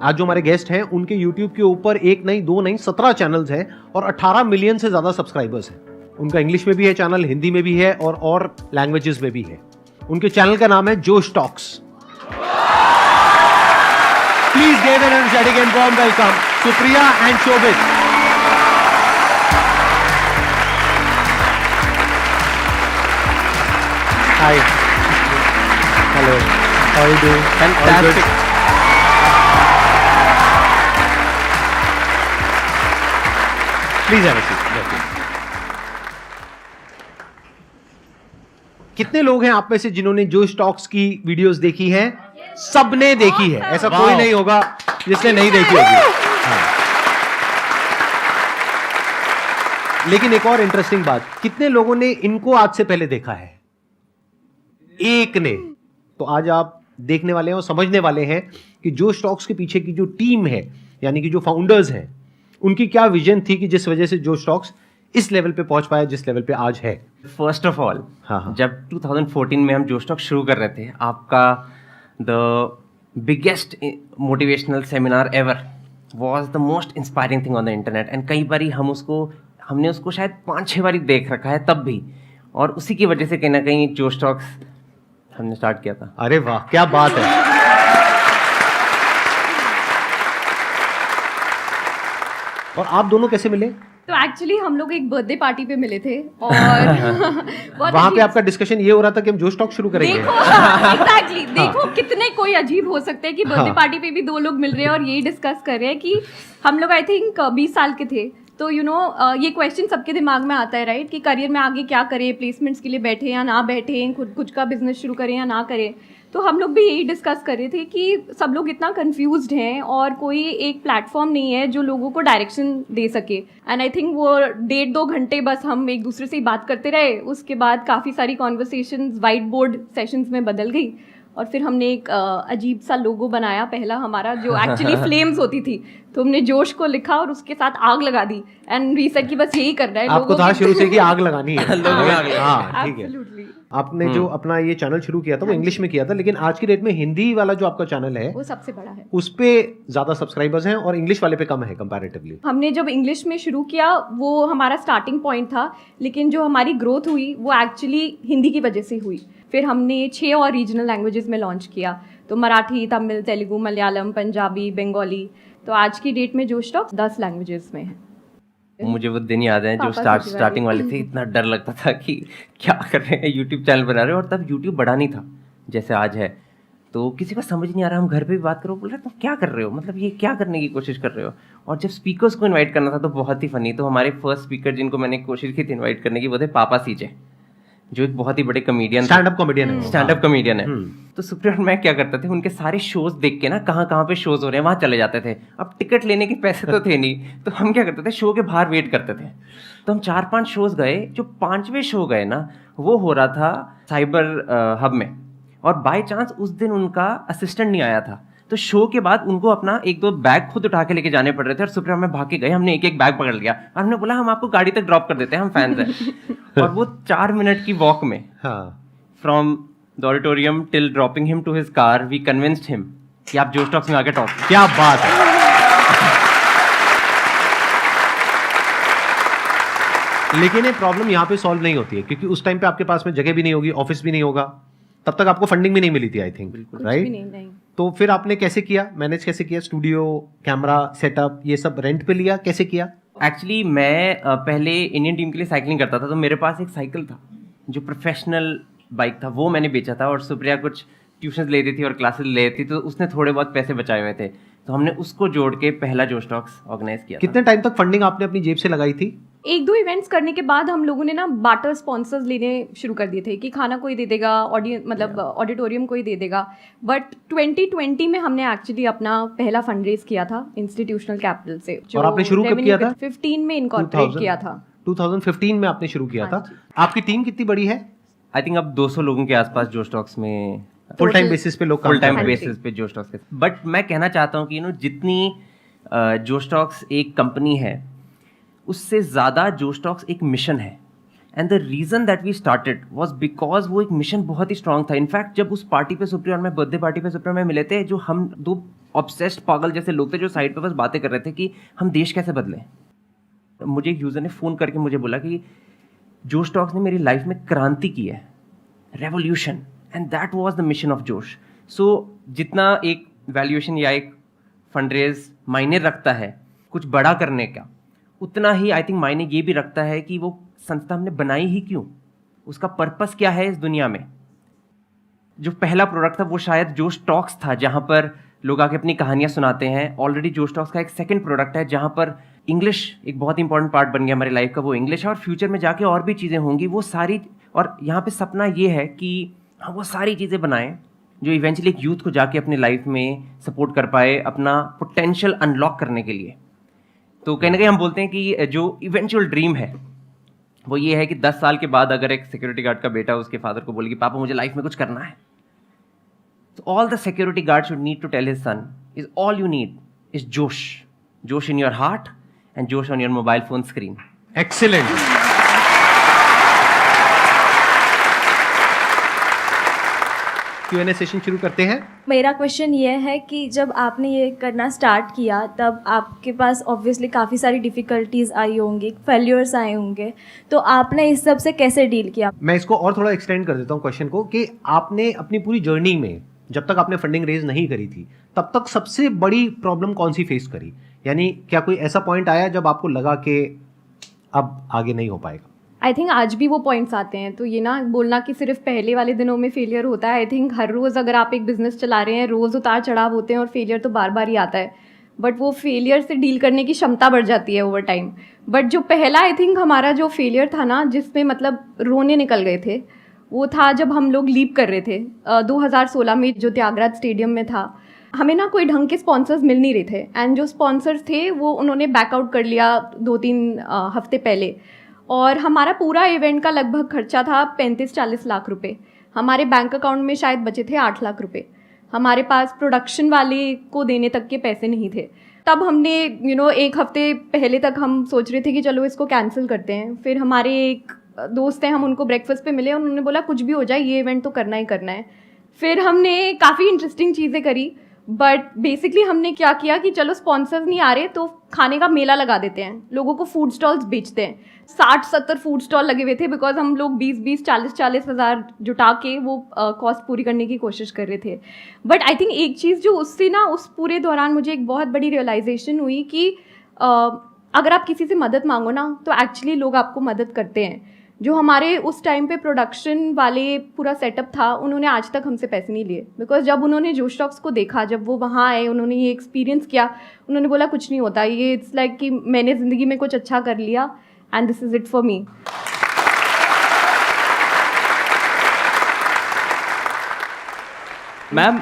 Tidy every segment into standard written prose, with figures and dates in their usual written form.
आज जो हमारे गेस्ट हैं उनके YouTube के ऊपर एक नहीं, दो नहीं, 17 चैनल्स हैं और 18 मिलियन से ज्यादा सब्सक्राइबर्स हैं। उनका इंग्लिश में भी है चैनल, हिंदी में भी है और लैंग्वेजेस में भी है। उनके चैनल का नाम है Josh Talks. Please give an energetic and warm welcome Supriya and Shobhit. Hi, hello, how are you doing? Fantastic. Please have a seat. कितने लोग हैं आप में से जिन्होंने जोश टॉक्स की वीडियोस देखी हैं? सबने देखी है, ऐसा कोई नहीं होगा जिसने नहीं देखी होगी। हाँ। लेकिन एक और इंटरेस्टिंग बात, कितने लोगों ने इनको आज से पहले देखा है? एक ने। तो आज आप देखने वाले हैं और समझने वाले हैं कि जोश टॉक्स के पीछे की जो टीम है, यानी कि जो फाउंडर्स हैं, उनकी क्या विजन थी कि जिस वजह से जोश टॉक्स इस लेवल पे पहुंच पाया जिस लेवल पे आज है। फर्स्ट ऑफ ऑल, जब 2014 में हम जोश टॉक शुरू कर रहे थे, आपका the biggest motivational seminar ever was the most inspiring thing on the internet. And कई बारी हमने उसको शायद 5-6 बारी देख रखा है तब भी, और उसी की वजह से कहीं ना कहीं जोश टॉक्स हमने स्टार्ट किया था। अरे वाह, क्या बात है। और आप दोनों कैसे मिले? तो एक्चुअली हम लोग एक बर्थडे पार्टी पे मिले थे और वहां पे आपका डिस्कशन ये हो रहा था कि हम जोश टॉक शुरू करेंगे। एग्जैक्टली, देखो कितने कोई अजीब हो सकते हैं कि बर्थडे पार्टी पे भी दो लोग मिल रहे हैं और यही डिस्कस कर रहे हैं कि हम लोग आई थिंक 20 साल के थे। तो ये क्वेश्चन सबके दिमाग में आता है, राइट, कि करियर में आगे क्या करें, प्लेसमेंट्स के लिए बैठे या ना बैठे, खुद का बिजनेस शुरू करें या ना करें। तो हम लोग भी यही डिस्कस कर रहे थे कि सब लोग इतना कंफ्यूज्ड हैं और कोई एक प्लेटफॉर्म नहीं है जो लोगों को डायरेक्शन दे सके। एंड आई थिंक वो 1.5-2 घंटे बस हम एक दूसरे से ही बात करते रहे। उसके बाद काफ़ी सारी कॉन्वर्सेशंस वाइट बोर्ड सेशंस में बदल गई और फिर हमने एक अजीब सा लोगो बनाया पहला हमारा, जो एक्चुअली फ्लेम्स होती थी। तो हमने जोश को लिखा और उसके साथ आग लगा दी। एंड वी सेड कि बस यही करना है। आपको था शुरू से कि आग लगानी है। हाँ, ठीक है। Absolutely. आपने जो अपना ये चैनल शुरू किया था वो इंग्लिश में किया था, लेकिन आज की डेट में हिंदी वाला जो आपका चैनल है वो सबसे बड़ा है। उस पे ज्यादा सब्सक्राइबर्स हैं और इंग्लिश वाले पे कम है कंपैरेटिवली। हमने जब इंग्लिश में शुरू किया वो हमारा स्टार्टिंग पॉइंट था, लेकिन जो हमारी ग्रोथ हुई वो एक्चुअली हिंदी की वजह से हुई। फिर हमने 6 और रीजनल लैंग्वेजेस में लॉन्च किया, तो मराठी, तमिल, तेलुगु, मलयालम, पंजाबी, बंगाली। तो आज की डेट में जोश टॉक्स 10 लैंग्वेजेस में है। मुझे वो दिन याद है जो स्टार्टिंग वाले थे, इतना डर लगता था कि क्या कर रहे हैं, यूट्यूब चैनल बना रहे हो। और तब यूट्यूब बड़ा नहीं था जैसे आज है, तो किसी को समझ नहीं आ रहा। हम घर पे भी बात करो, बोल रहे तुम क्या कर रहे हो, मतलब ये क्या करने की कोशिश कर रहे हो। और जब स्पीकर्स को इनवाइट करना था तो बहुत ही फनी। तो हमारे फर्स्ट स्पीकर जिनको मैंने कोशिश की थी इन्वाइट करने की, वो थे पापा सीजे, जो एक बहुत ही बड़े कॉमेडियन, स्टैंड अप कॉमेडियन है। तो सुप्रिया और मैं क्या करते थे, उनके सारे शोज देख के ना कहाँ पे शोज हो रहे हैं वहां चले जाते थे। अब टिकट लेने के पैसे तो थे नहीं, तो हम क्या करते थे, शो के बाहर वेट करते थे। तो हम 4-5 शोज गए। जो 5वें शो गए ना, वो हो रहा था साइबर हब में, और बाय चांस उस दिन उनका असिस्टेंट नहीं आया था। तो शो के बाद उनको अपना 1-2 बैग खुद उठा के लेके जाने पड़ रहे थे और सुप्रिया में भाग के गए। हमने एक बैग पकड़ लिया और हमने बोला हम आपको गाड़ी तक ड्रॉप कर देते हैं, हम फैंस हैं। और वो 4 मिनट की वॉक में from the auditorium till dropping him to his car, we convinced him कि आप जोश टॉक्स में आके टॉक। क्या बात है। लेकिन ये प्रॉब्लम यहाँ पे सॉल्व नहीं होती है क्योंकि उस टाइम पे आपके पास में जगह भी नहीं होगी, ऑफिस भी नहीं होगा, तब तक आपको फंडिंग भी नहीं मिली थी आई थिंक, राइट? तो फिर आपने कैसे किया, मैनेज कैसे किया? स्टूडियो, कैमरा सेटअप, ये सब रेंट पे लिया, कैसे किया? एक्चुअली मैं पहले इंडियन टीम के लिए साइकिलिंग करता था, तो मेरे पास एक साइकिल था जो प्रोफेशनल बाइक था, वो मैंने बेचा था। और सुप्रिया कुछ ट्यूशन लेती थी और क्लासेस लेती थी, तो उसने थोड़े बहुत पैसे बचाए हुए थे, तो हमने उसको जोड़ के पहला जोश टॉक्स ऑर्गेनाइज किया। कितने टाइम तक फंडिंग आपने अपनी जेब से लगाई थी? 1-2 इवेंट्स करने के बाद हम लोगों ने ना बार्टर स्पॉन्सर्स लेने शुरू कर दिए थे कि खाना कोई दे देगा, ऑडिटोरियम कोई दे देगा। बट 2020 में हमने एक्चुअली अपना पहला फंड रेज किया था इंस्टीट्यूशनल कैपिटल से। और आपने शुरू कब किया था? 15 में इनकॉर्पोरेट किया था। 2015 में आपने शुरू किया था। आपकी टीम कितनी बड़ी है? आई थिंक अब 200 लोगों के आसपास जोश टॉक्स में फुल टाइम बेसिस पे लोग फुल टाइम बेसिस पे जोश टॉक्स के। बट मैं कहना चाहता हूँ कि जितनी जोश टॉक्स एक कंपनी है, उससे ज़्यादा जोश टॉक्स एक मिशन है। And the reason that we started was because वो एक मिशन बहुत ही स्ट्रांग था। इनफैक्ट जब उस पार्टी पे सुप्रिया और मैं, बर्थडे पार्टी पे सुप्रिया में मिले थे, जो हम 2 ऑब्सेस्ड पागल जैसे लोग थे जो साइड पे बस बातें कर रहे थे कि हम देश कैसे बदलें। मुझे एक यूज़र ने फ़ोन करके मुझे बोला कि जोश टॉक्स ने मेरी लाइफ में क्रांति की है, revolution, and that was the mission of जोश। सो जितना एक वैल्यूएशन या एक फंडरेज मायने रखता है कुछ बड़ा करने का, उतना ही आई थिंक मायने ये भी रखता है कि वो संस्था हमने बनाई ही क्यों, उसका पर्पस क्या है इस दुनिया में। जो पहला प्रोडक्ट था वो शायद जोश टॉक्स था, जहाँ पर लोग आके अपनी कहानियाँ सुनाते हैं। ऑलरेडी जोश टॉक्स का एक सेकंड प्रोडक्ट है जहाँ पर इंग्लिश एक बहुत इंपॉर्टेंट पार्ट बन गया हमारी लाइफ का, वो इंग्लिश है, और फ्यूचर में जाके और भी चीज़ें होंगी वो सारी। और यहाँ पे सपना ये है कि हम वो सारी चीज़ें बनाएं जो इवेंचुअली एक यूथ को जाके अपनी लाइफ में सपोर्ट कर पाए अपना पोटेंशियल अनलॉक करने के लिए। तो कहीं ना कहीं हम बोलते हैं कि जो इवेंचुअल ड्रीम है वो ये है कि 10 साल के बाद अगर एक सिक्योरिटी गार्ड का बेटा उसके फादर को बोले कि पापा मुझे लाइफ में कुछ करना है, तो all the security guard should need to tell his son is all you need is josh, josh in your heart and josh on your mobile phone screen. Excellent. Q&A session शुरू करते हैं। मेरा क्वेश्चन ये है कि जब आपने ये करना स्टार्ट किया तब आपके पास ऑब्वियसली काफ़ी सारी डिफ़िकल्टीज आई होंगी, फेल्यूर्स आए होंगे, तो आपने इस सब से कैसे डील किया? मैं इसको और थोड़ा एक्सटेंड कर देता हूँ क्वेश्चन को कि आपने अपनी पूरी जर्नी में जब तक आपने फंडिंग रेज नहीं करी थी तब तक सबसे बड़ी प्रॉब्लम कौन सी फेस करी? यानी क्या कोई ऐसा पॉइंट आया जब आपको लगा कि अब आगे नहीं हो पाएगा? आई थिंक आज भी वो पॉइंट्स आते हैं। तो ये ना बोलना कि सिर्फ पहले वाले दिनों में फेलियर होता है, आई थिंक हर रोज़ अगर आप एक बिजनेस चला रहे हैं रोज़ उतार चढ़ाव होते हैं और फेलियर तो बार बार ही आता है, बट वो फेलियर से डील करने की क्षमता बढ़ जाती है ओवर टाइम। बट जो पहला आई थिंक हमारा जो फेलियर था ना, जिसमें मतलब रोने निकल गए थे, वो था जब हम लोग लीप कर रहे थे 2016 में जो त्यागराज स्टेडियम में था। हमें ना कोई ढंग के स्पॉन्सर्स मिल नहीं रहे थे, एंड जो स्पॉन्सर्स थे वो उन्होंने बैकआउट कर लिया 2-3 हफ्ते पहले, और हमारा पूरा इवेंट का लगभग खर्चा था 35-40 लाख रुपए। हमारे बैंक अकाउंट में शायद बचे थे 8 लाख रुपए। हमारे पास प्रोडक्शन वाले को देने तक के पैसे नहीं थे। तब हमने एक हफ्ते पहले तक हम सोच रहे थे कि चलो इसको कैंसिल करते हैं। फिर हमारे एक दोस्त हैं, हम उनको ब्रेकफास्ट पे मिले, उन्होंने बोला कुछ भी हो जाए ये इवेंट तो करना ही करना है। फिर हमने काफ़ी इंटरेस्टिंग चीज़ें करी, बट बेसिकली हमने क्या किया कि चलो स्पॉन्सर्स नहीं आ रहे तो खाने का मेला लगा देते हैं, लोगों को फूड स्टॉल्स बेचते हैं। 60-70 फूड स्टॉल लगे हुए थे, बिकॉज हम लोग 20-20, 40-40 हज़ार जुटा के वो कॉस्ट पूरी करने की कोशिश कर रहे थे। बट आई थिंक एक चीज़ जो उससे ना उस पूरे दौरान मुझे एक बहुत बड़ी रियलाइजेशन हुई कि अगर आप किसी से मदद मांगो ना तो एक्चुअली लोग आपको मदद करते हैं। जो हमारे उस टाइम पे प्रोडक्शन वाले पूरा सेटअप था, उन्होंने आज तक हमसे पैसे नहीं लिए, बिकॉज जब उन्होंने जोश टॉक्स को देखा, जब वो वहाँ आए, उन्होंने ये एक्सपीरियंस किया, उन्होंने बोला कुछ नहीं होता, ये इट्स लाइक कि मैंने ज़िंदगी में कुछ अच्छा कर लिया and this is it for me. Ma'am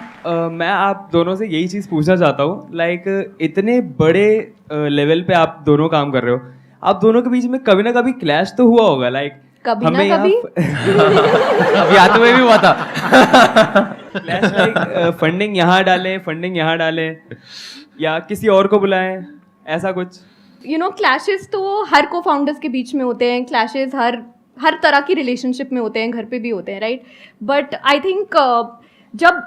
मैं आप दोनों से यही चीज़ पूछना चाहता हूँ, लाइक इतने बड़े लेवल पे आप दोनों काम कर रहे हो, आप दोनों के बीच में कभी ना कभी क्लैश तो हुआ होगा, लाइक कभी ना कभी अभी आते हुए भी हुआ था। क्लैश लाइक फंडिंग यहाँ डालें, फंडिंग यहाँ डालें, या किसी और को बुलाएं, ऐसा कुछ? क्लैशेस तो हर को फाउंडर्स के बीच में होते हैं, क्लैशेस हर तरह की रिलेशनशिप में होते हैं, घर पे भी होते हैं, राइट। बट आई थिंक जब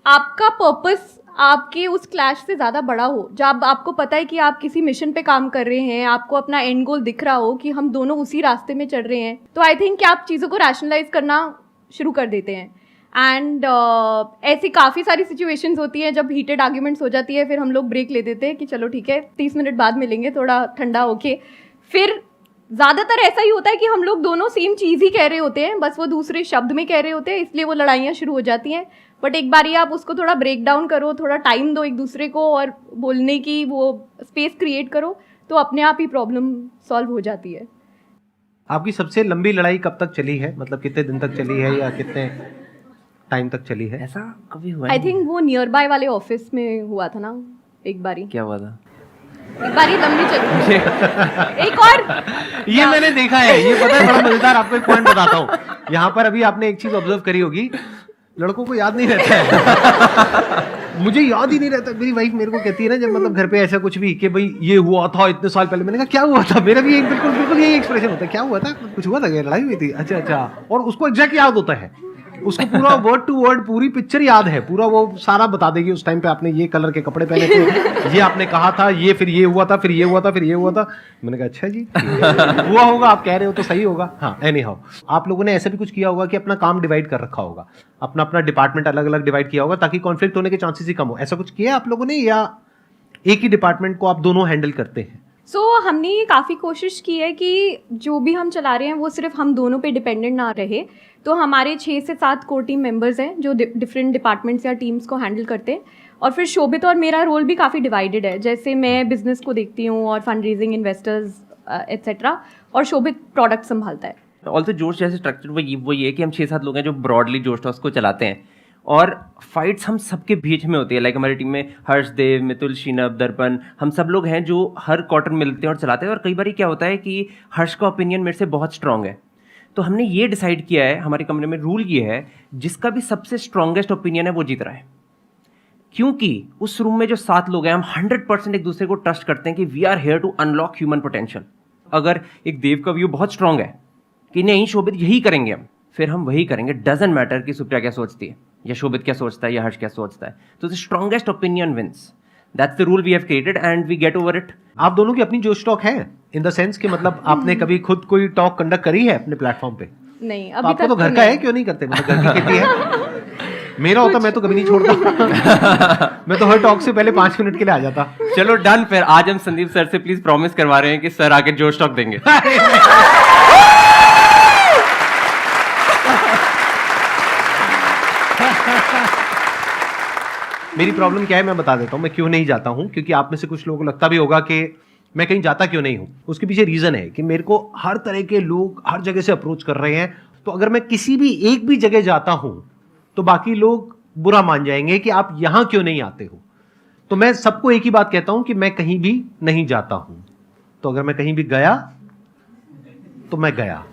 आपका पर्पस आपके उस क्लैश से ज़्यादा बड़ा हो, जब आपको पता है कि आप किसी मिशन पे काम कर रहे हैं, आपको अपना एंड गोल दिख रहा हो कि हम दोनों उसी रास्ते में चल रहे हैं, तो आई थिंक कि आप चीज़ों को रैशनलाइज करना शुरू कर देते हैं। एंड ऐसी काफ़ी सारी सिचुएशंस होती हैं जब हीटेड आर्ग्यूमेंट्स हो जाती है, फिर हम लोग ब्रेक ले देते हैं कि चलो ठीक है 30 मिनट बाद मिलेंगे, थोड़ा ठंडा होके। फिर ज़्यादातर ऐसा ही होता है कि हम लोग दोनों सेम चीज़ ही कह रहे होते हैं, बस वो दूसरे शब्द में कह रहे होते हैं, इसलिए वो लड़ाइयाँ शुरू हो जाती हैं। बट एक बार ही आप उसको थोड़ा ब्रेक डाउन करो, थोड़ा टाइम दो एक दूसरे को और बोलने की वो स्पेस क्रिएट करो, तो अपने आप ही प्रॉब्लम सॉल्व हो जाती है। आपकी सबसे लंबी लड़ाई कब तक चली है? मतलब कितने दिन तक चली है या कितने टाइम तक चली है? ऐसा कभी हुआ आई थिंक वो नियर बाय वाले ऑफिस में हुआ था ना एक बारी। क्या हुआ था? एक बारी लंबी चली एक और ये मैंने देखा है, ये पता है बड़ा मजेदार। आपको एक पॉइंट बताता हूँ, यहाँ पर अभी आपने एक चीज ऑब्जर्व करी होगी, लड़कों को याद नहीं रहता है। मुझे याद ही नहीं रहता। मेरी वाइफ मेरे को कहती है ना, जब मतलब घर पे ऐसा कुछ भी कि भाई ये हुआ था इतने साल पहले, मैंने कहा क्या हुआ था, मेरा भी एक बिल्कुल यही एक्सप्रेशन होता है, क्या हुआ था, कुछ हुआ था, क्या लड़ाई हुई थी, अच्छा, और उसको एग्जैक्ट याद होता है। उसको पूरा वर्ड टू वर्ड पूरी पिक्चर याद है, पूरा वो सारा बता देगी। उस टाइम पे आपने ये कलर के कपड़े पहने थे, ये आपने कहा था, ये फिर ये हुआ था, फिर ये हुआ था, फिर ये हुआ था। मैंने कहा अच्छा जी हुआ होगा, आप कह रहे हो तो सही होगा। हाँ, एनी हाउ आप लोगों ने ऐसा भी कुछ किया होगा कि अपना काम डिवाइड कर रखा होगा, अपना अपना डिपार्टमेंट अलग अलग डिवाइड किया होगा ताकि कॉन्फ्लिक्ट होने के चांसेस ही कम हो। ऐसा कुछ किया आप लोगों ने, या एक ही डिपार्टमेंट को आप दोनों हैंडल करते हैं? हमने ये काफ़ी कोशिश की है कि जो भी हम चला रहे हैं वो सिर्फ हम दोनों पे डिपेंडेंट ना रहे। तो हमारे 6 से 7 कोर टीम मेंबर्स हैं जो डिफरेंट डिपार्टमेंट्स या टीम्स को हैंडल करते हैं। और फिर शोभित और मेरा रोल भी काफ़ी डिवाइडेड है। जैसे मैं बिजनेस को देखती हूँ और फंड रेजिंग, इन्वेस्टर्स एट्सेट्रा, और शोभित प्रोडक्ट संभालता है। ऑल्सो जोश जैसे स्ट्रक्चर वो ये है कि हम 6-7 लोग हैं जो ब्रॉडली जोश टॉक्स को चलाते हैं, और फाइट्स हम सबके बीच में होती है। लाइक हमारी टीम में हर्षदेव, मितुल, शीनब, दर्पण, हम सब लोग हैं जो हर क्वार्टर मिलते हैं और चलाते हैं। और कई बार क्या होता है कि हर्ष का ओपिनियन मेरे से बहुत स्ट्रांग है, तो हमने ये डिसाइड किया है, हमारे कमरे में रूल ये है, जिसका भी सबसे स्ट्रांगेस्ट ओपिनियन है वो जीत रहा है। क्योंकि उस रूम में जो 7 लोग हैं, हम 100% एक दूसरे को ट्रस्ट करते हैं कि we are here to unlock human potential. अगर एक देव का व्यू बहुत स्ट्रांग है कि नहीं शोभित यही करेंगे हम, फिर हम वही करेंगे। डजंट मैटर कि सुप्रिया क्या सोचती है या शोभित क्या सोचता है या हर्ष क्या सोचता है। तो the strongest opinion wins. That's the rule we have created and we get over it. आप दोनों की अपनी जोश टॉक है, इन द सेंस कि मतलब आपने कभी खुद कोई टॉक कंडक्ट करी है अपने प्लेटफॉर्म पे? नहीं, तो अभी आपको तक तो घर का है, क्यों नहीं करते? मतलब घर की खेती है। मेरा होता मैं तो कभी नहीं छोड़ता मैं तो हर टॉक से पहले 5 मिनट के लिए आ जाता। चलो डन, फिर आज हम संदीप सर से प्लीज प्रॉमिस करवा रहे हैं कि सर आके जोश टॉक देंगे। मेरी प्रॉब्लम क्या है मैं बता देता हूँ, मैं क्यों नहीं जाता हूँ। क्योंकि आप में से कुछ लोगों को लगता भी होगा कि मैं कहीं जाता क्यों नहीं हूँ। उसके पीछे रीजन है कि मेरे को हर तरह के लोग हर जगह से अप्रोच कर रहे हैं। तो अगर मैं किसी भी एक भी जगह जाता हूँ तो बाकी लोग बुरा मान जाएंगे कि आप यहां क्यों नहीं आते हो। तो मैं सबको एक ही बात कहता हूं कि मैं कहीं भी नहीं जाता हूं। तो अगर मैं कहीं भी गया तो मैं गया।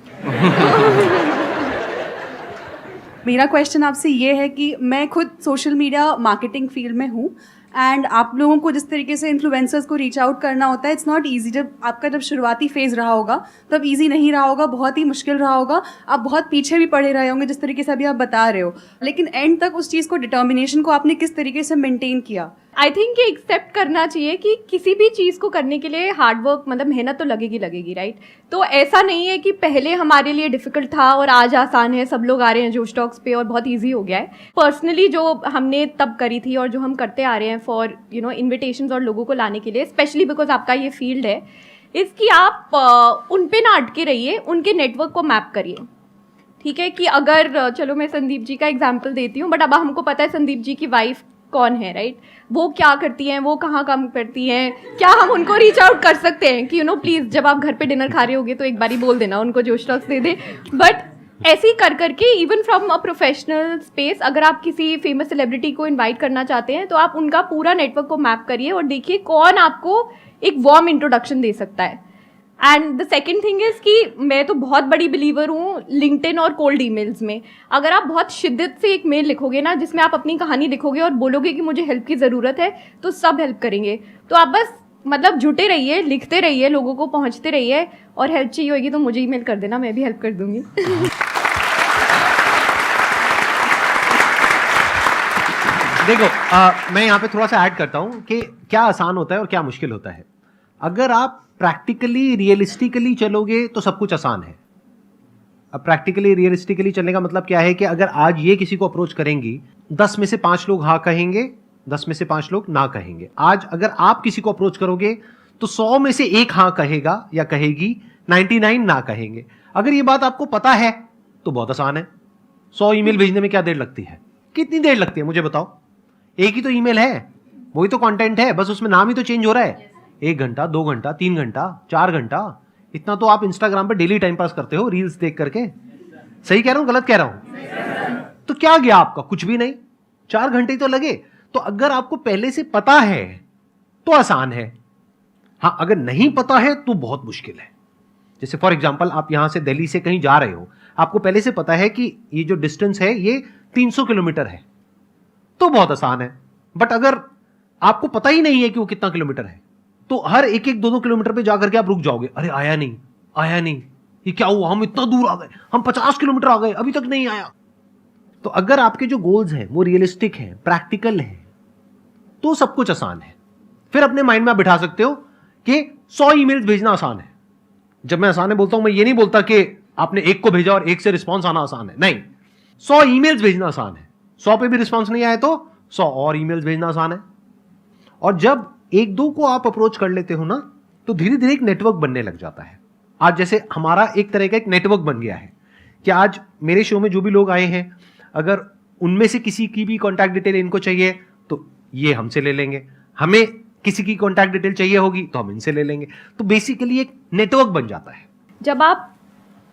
मेरा क्वेश्चन आपसे ये है कि मैं खुद सोशल मीडिया मार्केटिंग फील्ड में हूँ, एंड आप लोगों को जिस तरीके से इन्फ्लुएंसर्स को रीच आउट करना होता है, इट्स नॉट ईजी। जब शुरुआती फेज़ रहा होगा तब ईजी नहीं रहा होगा, बहुत ही मुश्किल रहा होगा, आप बहुत पीछे भी पड़े रहे होंगे जिस तरीके से अभी आप बता रहे हो। लेकिन एंड तक उस चीज़ को, डिटर्मिनेशन को आपने किस तरीके से मेंटेन किया? आई थिंक ये एक्सेप्ट करना चाहिए कि किसी भी चीज़ को करने के लिए हार्ड वर्क, मतलब मेहनत तो लगेगी, राइट। तो ऐसा नहीं है कि पहले हमारे लिए डिफिकल्ट था और आज आसान है, सब लोग आ रहे हैं जोश टॉक्स पे और बहुत इजी हो गया है। पर्सनली जो हमने तब करी थी और जो हम करते आ रहे हैं फॉर इन्विटेशंस और लोगों को लाने के लिए, स्पेशली बिकॉज आपका ये फील्ड है, इसकी आप उन पे ना अटके रहिए, उनके नेटवर्क को मैप करिए। ठीक है कि अगर चलो मैं संदीप जी का एग्जाम्पल देती हूँ, बट अब हमको पता है संदीप जी की वाइफ कौन है, राइट, वो क्या करती हैं, वो कहाँ काम करती हैं, क्या हम उनको रीच आउट कर सकते हैं कि प्लीज़ जब आप घर पे डिनर खा रहे होगे तो एक बारी बोल देना उनको, जोश टॉक्स दे दे। बट ऐसे ही कर करके even from a professional space, अगर आप किसी फेमस सेलिब्रिटी को इनवाइट करना चाहते हैं तो आप उनका पूरा नेटवर्क को मैप करिए और देखिए कौन आपको एक वार्म इंट्रोडक्शन दे सकता है। And the second thing is कि मैं तो बहुत बड़ी बिलीवर हूँ लिंक्डइन और कोल्ड ईमेल्स में। अगर आप बहुत शिद्दत से एक मेल लिखोगे ना जिसमें आप अपनी कहानी लिखोगे और बोलोगे कि मुझे हेल्प की ज़रूरत है, तो सब हेल्प करेंगे। तो आप बस मतलब जुटे रहिए, लिखते रहिए, लोगों को पहुँचते रहिए, और हेल्प चाहिए होगी तो मुझे ईमेल कर देना, मैं भी हेल्प कर दूँगी। देखो मैं यहाँ पे थोड़ा सा ऐड करता हूँ कि क्या आसान होता है और क्या मुश्किल होता है। अगर आप प्रैक्टिकली रियलिस्टिकली चलोगे तो सब कुछ आसान है। अब प्रैक्टिकली रियलिस्टिकली चलने का मतलब क्या है कि अगर आज ये किसी को अप्रोच करेंगी, 10 में से 5 लोग हाँ कहेंगे, 10 में से 5 लोग ना कहेंगे। आज अगर आप किसी को अप्रोच करोगे तो 100 में से 1 हाँ कहेगा या कहेगी, 99 ना कहेंगे। अगर ये बात आपको पता है तो बहुत आसान है। 100 ईमेल भेजने में क्या देर लगती है? कितनी देर लगती है मुझे बताओ? एक ही तो ईमेल है, वही तो कंटेंट है, बस उसमें नाम ही तो चेंज हो रहा है। 1 घंटा, 2 घंटा, 3 घंटा, 4 घंटा, इतना तो आप इंस्टाग्राम पे डेली टाइम पास करते हो रील्स देख करके। सही कह रहा हूं, गलत कह रहा हूं? तो क्या गया आपका? कुछ भी नहीं, 4 घंटे तो लगे। तो अगर आपको पहले से पता है तो आसान है। हाँ, अगर नहीं पता है तो बहुत मुश्किल है। जैसे फॉर एग्जाम्पल आप यहां से दिल्ली से कहीं जा रहे हो, आपको पहले से पता है कि ये जो डिस्टेंस है ये 300 किलोमीटर है, तो बहुत आसान है। बट अगर आपको पता ही नहीं है कि वो कितना किलोमीटर है, तो हर 1-1, 2-2 किलोमीटर पे जाकर के आप रुक जाओगे। अरे आया नहीं, ये क्या हुआ, हम इतना दूर आ गए, हम 50 किलोमीटर आ गए, अभी तक नहीं आया। तो अगर आपके जो गोल्स हैं वो रियलिस्टिक हैं, प्रैक्टिकल हैं, तो सब कुछ आसान है। फिर अपने माइंड में आप बिठा सकते हो कि 100 ईमेल्स भेजना आसान है। जब मैं आसान है बोलता हूं, मैं ये नहीं बोलता कि आपने एक को भेजा और एक से रिस्पॉन्स आना आसान है, नहीं। 100 ईमेल्स भेजना आसान है, 100 पे भी रिस्पॉन्स नहीं आए तो 100 और ईमेल्स भेजना आसान है। और जब एक दो को आप अप्रोच कर लेते हो ना, तो धीरे धीरे एक नेटवर्क बनने लग जाता है। आज जैसे हमारा एक तरह का एक नेटवर्क बन गया है कि आज मेरे शो में जो भी लोग आए हैं, अगर उनमें से किसी की भी कॉन्टैक्ट डिटेल इनको चाहिए तो ये हमसे ले लेंगे, हमें किसी की कॉन्टैक्ट डिटेल चाहिए होगी तो हम इनसे ले लेंगे। तो बेसिकली एक नेटवर्क बन जाता है। जब आप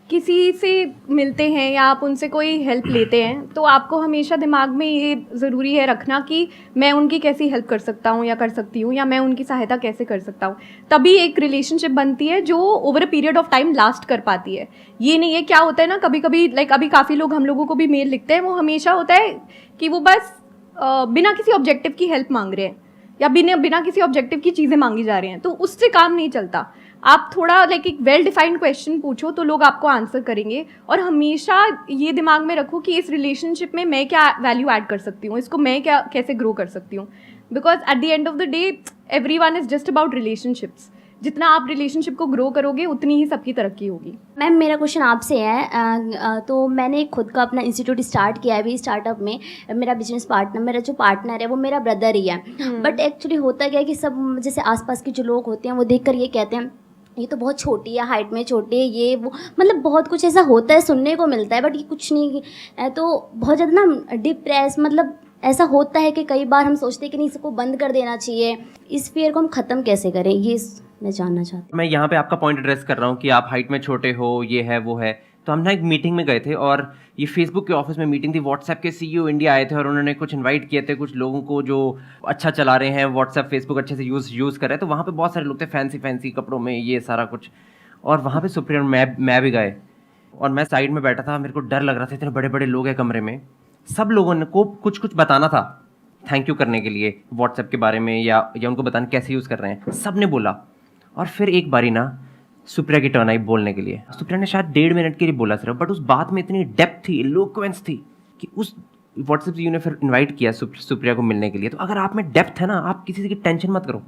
किसी से मिलते हैं या आप उनसे कोई हेल्प लेते हैं तो आपको हमेशा दिमाग में ये ज़रूरी है रखना कि मैं उनकी कैसी हेल्प कर सकता हूँ या कर सकती हूँ, या मैं उनकी सहायता कैसे कर सकता हूँ। तभी एक रिलेशनशिप बनती है जो over a period of time last कर पाती है। ये नहीं है, क्या होता है ना, कभी कभी लाइक अभी काफ़ी लोग हम लोगों को भी मेल लिखते हैं, वो हमेशा होता है कि वो बस बिना किसी ऑब्जेक्टिव की हेल्प मांग रहे हैं या बिना किसी ऑब्जेक्टिव की चीज़ें मांगी जा रही हैं, तो उससे काम नहीं चलता। आप थोड़ा लाइक एक वेल डिफाइंड क्वेश्चन पूछो तो लोग आपको आंसर करेंगे। और हमेशा ये दिमाग में रखो कि इस रिलेशनशिप में मैं क्या वैल्यू ऐड कर सकती हूँ, इसको मैं क्या कैसे ग्रो कर सकती हूँ। Because at the end of the day everyone is just about relationships. जितना आप रिलेशनशिप को ग्रो करोगे उतनी ही सबकी तरक्की होगी। मैम मेरा क्वेश्चन आपसे है, तो मैंने खुद का अपना इंस्टीट्यूट स्टार्ट किया है अभी। स्टार्टअप में मेरा बिजनेस पार्टनर, मेरा जो पार्टनर है वो मेरा ब्रदर ही है। बट एक्चुअली होता क्या है कि सब जैसे आसपास के जो लोग होते हैं वो देखकर ये कहते हैं ये तो बहुत छोटी है, हाइट में छोटी है, ये वो, मतलब बहुत कुछ ऐसा होता है, सुनने को मिलता है, बट ये कुछ नहीं है। तो बहुत ज़्यादा ना डिप्रेस, मतलब ऐसा होता है कि कई बार हम सोचते हैं कि नहीं, इसको बंद कर देना चाहिए। इस फियर को हम ख़त्म कैसे करें, ये मैं जानना चाहती हूँ। मैं यहाँ पे आपका पॉइंट एड्रेस कर रहा हूँ कि आप हाइट में छोटे हो, ये है वो है। तो हम ना एक मीटिंग में गए थे और ये फेसबुक के ऑफिस में मीटिंग थी। व्हाट्सएप के सीईओ इंडिया आए थे और उन्होंने कुछ इनवाइट किए थे कुछ लोगों को जो अच्छा चला रहे हैं, व्हाट्सएप फेसबुक अच्छे से यूज़ कर रहे हैं। तो वहाँ पे बहुत सारे लोग थे फैंसी कपड़ों में, ये सारा कुछ। और वहाँ पे सुप्रिया और मैं भी गए और मैं साइड में बैठा था। मेरे को डर लग रहा था, इतने बड़े बड़े लोग हैं कमरे में। सब लोगों ने को कुछ बताना था थैंक यू करने के लिए व्हाट्सएप के बारे में या उनको बताना कैसे यूज़ कर रहे हैं। सब ने बोला और फिर एक बारी ना सुप्रिया की टर्न आई बोलने के लिए। सुप्रिया ने शायद 1.5 मिनट के लिए बोला सिर्फ, बट उस बात में इतनी डेप्थ थी, इलोक्वेंस थी कि उस व्हाट्सएप ने फिर इनवाइट किया सुप्रिया को मिलने के लिए। तो अगर आप में डेप्थ है ना, आप किसी की टेंशन मत करो,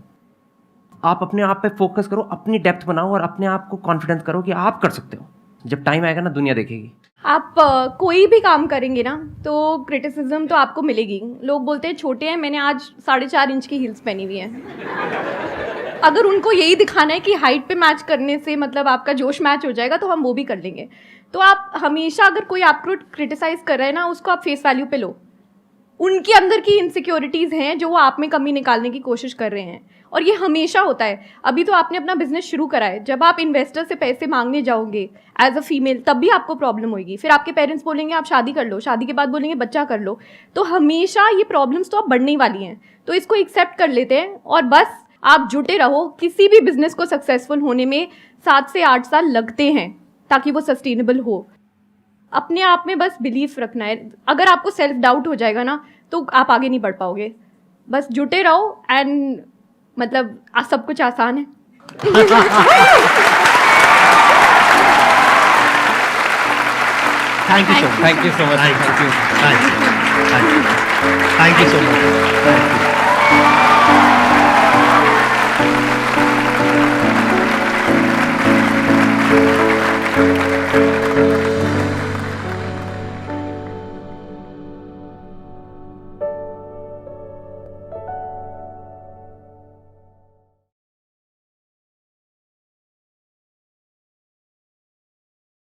आप अपने आप पे फोकस करो, अपनी डेप्थ बनाओ और अपने आप को कॉन्फिडेंस करो कि आप कर सकते हो। जब टाइम आएगा ना, दुनिया देखेगी। आप कोई भी काम करेंगे ना तो क्रिटिसिज्म तो आपको मिलेगी। लोग बोलते हैं छोटे हैं, मैंने आज 4.5 इंच की हील्स पहनी हुई हैं। अगर उनको यही दिखाना है कि हाइट पे मैच करने से मतलब आपका जोश मैच हो जाएगा तो हम वो भी कर लेंगे। तो आप हमेशा अगर कोई आपको क्रिटिसाइज कर रहा है ना, उसको आप फेस वैल्यू पे लो। उनके अंदर की इनसिक्योरिटीज़ हैं जो वो आप में कमी निकालने की कोशिश कर रहे हैं, और ये हमेशा होता है। अभी तो आपने अपना बिजनेस शुरू करा है, जब आप इन्वेस्टर से पैसे मांगने जाओगे एज अ फीमेल तब भी आपको प्रॉब्लम होगी। फिर आपके पेरेंट्स बोलेंगे आप शादी कर लो, शादी के बाद बोलेंगे बच्चा कर लो। तो हमेशा ये प्रॉब्लम्स तो अब बढ़ने वाली हैं, तो इसको एक्सेप्ट कर लेते हैं और बस आप जुटे रहो। किसी भी बिजनेस को सक्सेसफुल होने में 7 से 8 साल लगते हैं ताकि वो सस्टेनेबल हो। अपने आप में बस बिलीफ रखना है। अगर आपको सेल्फ डाउट हो जाएगा ना तो आप आगे नहीं बढ़ पाओगे। बस जुटे रहो एंड मतलब सब कुछ आसान है। Thank you so much. Thank you so much. Thank you so much.